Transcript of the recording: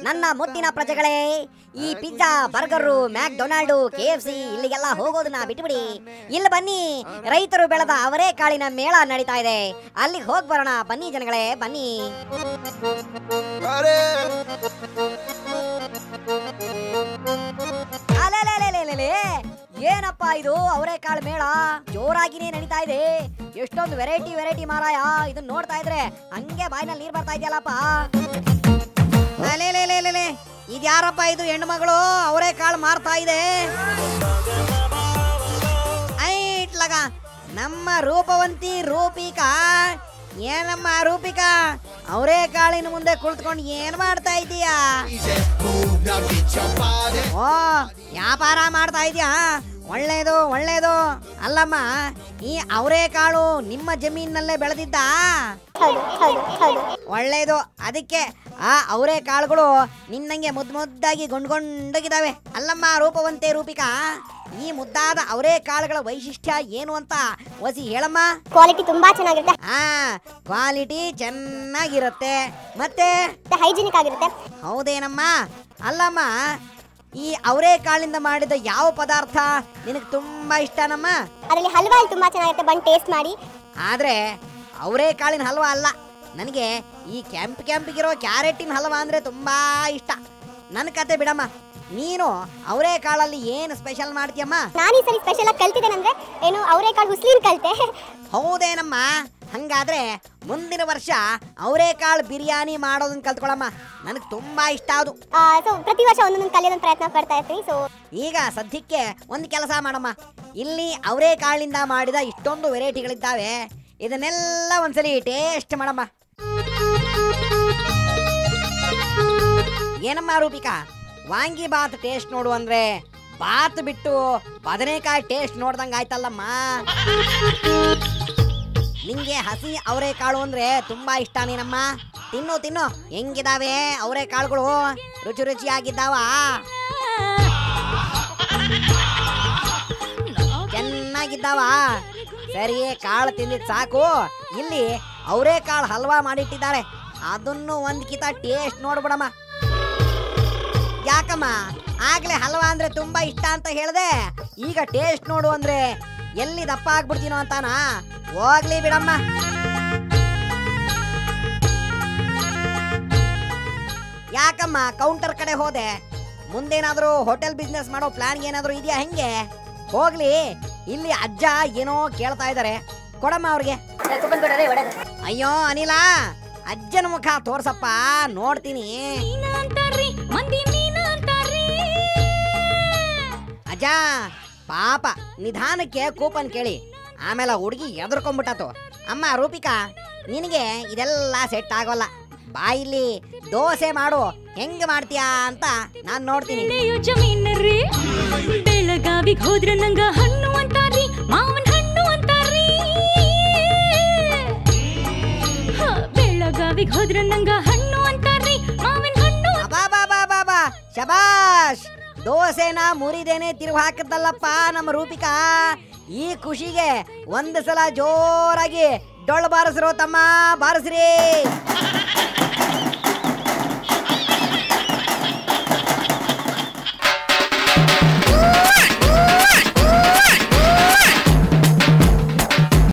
ನನ್ನ ಮುದ್ದಿನ ಪ್ರಜೆಗಳೇ, ಈ ಪಿಜ್ಜಾ, ಬರ್ಗರು, ಮ್ಯಾಕ್ಡೊನಾಲ್ಡ್, KFC ಇಲ್ಲಿಗೆಲ್ಲ ಹೋಗೋದನ್ನ ಬಿಟ್ಬಿಡಿ. ಇಲ್ಲಿ ಬನ್ನಿ, ರೈತರು ಬೆಳೆದ ಅವರೇಕಾಳಿನ ಮೇಳ ನಡೀತಾ ಇದೆ. ಅಲ್ಲಿಗೆ ಹೋಗಿ ಬರೋಣ ಬನ್ನಿ ಜನಗಳೇ, ಬನ್ನಿ. ಏನಪ್ಪ ಇದು ಅವರೇಕಾಳು ಮೇಳ ಜೋರಾಗಿನೇ ನಡೀತಾ ಇದೆ. ಎಷ್ಟೊಂದು ವೆರೈಟಿ ಮಾರಾಯ. ಇದನ್ನ ನೋಡ್ತಾ ಇದ್ರೆ ಹಂಗೆ ಬಾಯಿನಲ್ಲಿ ನೀರ್ ಬರ್ತಾ ಇದೆಯಲ್ಲಪ್ಪ. ಇದ್ಯಾರಪ್ಪ ಇದು ಹೆಣ್ಣು ಮಗಳು ಅವರೇಕಾಳು ಮಾರ್ತಾ ಇದೆ? ಐಟ್ಲಗ ನಮ್ಮ ರೂಪವಂತಿ ರೂಪಿಕಾ. ಏನಮ್ಮ ರೂಪಿಕಾ, ಅವರೇಕಾಳಿನ ಮುಂದೆ ಕುಳಿತುಕೊಂಡು ಏನ್ ಮಾಡ್ತಾ ಇದೀಯಾ? ಓ, ವ್ಯಾಪಾರ ಮಾಡ್ತಾ ಇದೀಯಾ? ಒಳ್ಳೇದು. ಅಲ್ಲಮ್ಮ, ಈ ಅವರೇಕಾಳು ನಿಮ್ಮ ಜಮೀನಲ್ಲೇ ಬೆಳೆದಿದ್ದ? ಒಳ್ಳೇದು. ಅದಕ್ಕೆ ಆ ಅವರೇಕಾಳುಗಳು ನಿನ್ನಂಗೆ ಮುದ್ದಾಗಿ ಗುಂಡ್ಗಿದಾವೆ. ಅಲ್ಲಮ್ಮ ರೂಪವಂತೆ ರೂಪಿಕಾ, ಈ ಮುದ್ದಾದ ಅವರೇಕಾಳುಗಳ ವೈಶಿಷ್ಟ್ಯ ಏನು ಅಂತ ವಸಿ ಹೇಳಮ್ಮ. ಕ್ವಾಲಿಟಿ ತುಂಬಾ ಚೆನ್ನಾಗಿರುತ್ತೆ. ಕ್ವಾಲಿಟಿ ಚೆನ್ನಾಗಿರುತ್ತೆ, ಮತ್ತೆ ಹೈಜಿನಿಕ್ ಆಗಿರುತ್ತೆ. ಹೌದೇನಮ್ಮ? ಅಲ್ಲಮ್ಮ, ಈ ಅವರೇಕಾಳಿಂದ ಮಾಡಿದ ಯಾವ ಪದಾರ್ಥ ನಿನಗೆ ತುಂಬಾ ಇಷ್ಟನಮ್ಮ? ಅದರಲ್ಲಿ ಹಲ್ವಾ ತುಂಬಾ ಚೆನ್ನಾಗಿರುತ್ತೆ, ಬಂದು ಟೇಸ್ಟ್ ಮಾಡಿ. ಆದ್ರೆ ಅವರೇಕಾಳಿನ ಹಲ್ವಾ ಅಲ್ಲ, ನನಗೆ ಈ ಕೆಂಪಿಗಿರೋ ಕ್ಯಾರೆಟಿನ ಹಲ್ವಾ ಅಂದ್ರೆ ತುಂಬಾ ಇಷ್ಟ. ನನ್ನ ಕತೆ ಬಿಡಮ್ಮ, ನೀನು ಅವರೇಕಾಳಲ್ಲಿ ಏನು ಸ್ಪೆಷಲ್ ಮಾಡ್ತೀಯಮ್ಮ? ನಾನು ಈ ಸರಿ ಸ್ಪೆಷಲ್ ಆಗಿ ಕಲ್ತಿದ್ದೇನೆ. ಏನು ಅವರೇಕಾಳು ಹುಸ್ಲಿನ ಕಲ್ತೆ. ಹೌದೇನಮ್ಮ? ಹಂಗಾದ್ರೆ ಮುಂದಿನ ವರ್ಷ ಅವರೇಕಾಳು ಬಿರಿಯಾನಿ ಮಾಡೋದನ್ನ ಕಲ್ತ್ಕೊಳಮ್ಮ. ನನಗೆ ತುಂಬಾ ಇಷ್ಟ ಅದು. ಸೊ ಪ್ರತಿ ವರ್ಷ ಒಂದೊಂದು ಕಲಿಯೋದನ್ನ ಪ್ರಯತ್ನ ಪಡ್ತಾ ಇರ್ತೀನಿ. ಸೊ ಈಗ ಸದ್ಯಕ್ಕೆ ಒಂದು ಕೆಲಸ ಮಾಡಮ್ಮ. ಇಲ್ಲಿ ಅವರೇಕಾಳಿಂದ ಮಾಡಿದ ಇಷ್ಟೊಂದು ವೆರೈಟಿಗಳಿದ್ದಾವೆ, ಇದನ್ನೆಲ್ಲ ಒಂದ್ಸಲಿ ಟೇಸ್ಟ್ ಮಾಡಮ್ಮ. ಏನಮ್ಮ ರೂಪಿಕಾ, ವಾಂಗಿ ಬಾತ್ ಟೇಸ್ಟ್ ನೋಡು ಅಂದ್ರೆ ಬಾತ್ ಬಿಟ್ಟು ಬದನೆಕಾಯಿ ಟೇಸ್ಟ್ ನೋಡ್ದಂಗ ಆಯ್ತಲ್ಲಮ್ಮ. ನಿಂಗೆ ಹಸಿ ಅವರೇಕಾಳು ಅಂದ್ರೆ ತುಂಬಾ ಇಷ್ಟನೇನಮ್ಮ? ತಿನ್ನು. ಹೆಂಗಿದಾವೆ ಅವರೇಕಾಳುಗಳು? ರುಚಿಯಾಗಿದ್ದಾವ? ಚೆನ್ನಾಗಿದ್ದಾವ? ಸರಿ, ಕಾಳು ತಿಂದಿದ್ ಸಾಕು. ಇಲ್ಲಿ ಅವರೇಕಾಳು ಹಲ್ವಾ ಮಾಡಿಟ್ಟಿದ್ದಾರೆ, ಅದನ್ನು ಒಂದ್ ಕಿತ ಟೇಸ್ಟ್ ನೋಡ್ಬಿಡಮ್ಮ. ಯಾಕಮ್ಮ, ಆಗ್ಲೇ ಹಲ್ವಾ ಅಂದ್ರೆ ತುಂಬಾ ಇಷ್ಟ ಅಂತ ಹೇಳ್ದೆ, ಈಗ ಟೇಸ್ಟ್ ನೋಡು ಅಂದ್ರೆ ಎಲ್ಲಿ ದಪ್ಪ ಆಗ್ಬಿಡ್ತೀನೋ ಅಂತಾನ? ಹೋಗ್ಲಿ ಬಿಡಮ್ಮ. ಯಾಕಮ್ಮ ಕೌಂಟರ್ ಕಡೆ ಹೋದೆ? ಮುಂದೇನಾದ್ರೂ ಹೋಟೆಲ್ ಬಿಸ್ನೆಸ್ ಮಾಡೋ ಪ್ಲಾನ್ ಏನಾದ್ರೂ ಇದೆಯಾ ಹೆಂಗೆ? ಹೋಗ್ಲಿ, ಇಲ್ಲಿ ಅಜ್ಜ ಏನೋ ಕೇಳ್ತಾ ಇದಾರೆ, ಕೊಡಮ್ಮ ಅವ್ರಿಗೆ. ಅಯ್ಯೋ ಅನಿಲ, ಅಜ್ಜನ ಮುಖ ತೋರ್ಸಪ್ಪ, ನೋಡ್ತೀನಿ. ಅಜ್ಜ ಪಾಪ, ನಿಧಾನಕ್ಕೆ ಕೂಪನ್ ಕೇಳಿ. ಆಮೇಲೆ ಹುಡುಗಿ ಎದುರ್ಕೊಂಡ್ಬಿಟ್ಟತು. ಅಮ್ಮ ರೂಪಿಕಾ, ನಿನಗೆ ಇದೆಲ್ಲ ಸೆಟ್ ಆಗೋಲ್ಲ. ಬಾಯಿಲಿ ದೋಸೆ ಮಾಡು, ಹೆಂಗ್ ಮಾಡ್ತೀಯಾ ಅಂತ ನಾನ್ ನೋಡ್ತೀನಿ. ಬೆಳಗಾವಿಗೆ ಹೋದ್ರೆ ನಂಗ ಹಣ್ಣು ಅಂತಾರಿ, ಮಾವನ ಹಣ್ಣು ಅಂತಾರಿ. ಬೆಳಗಾವಿಗೆ ಹೋದ್ರೆ ನಂಗ ಹಣ್ಣು ಅಂತಾರಿ, ಮಾವನ ಹಣ್ಣು. ಬಾಬಾ ಶಬಾಷ್, ದೋಸೆನ ಮುರಿದೇನೆ ತಿರುವು ಹಾಕದಲ್ಲಪ್ಪ ನಮ್ಮ ರೂಪಿಕಾ. ಈ ಖುಷಿಗೆ ಒಂದು ಸಲ ಜೋರಾಗಿ ಡೊಳ್ಳು ಬಾರಿಸ್ರೋ ತಮ್ಮ, ಬಾರಿಸ್ರಿ.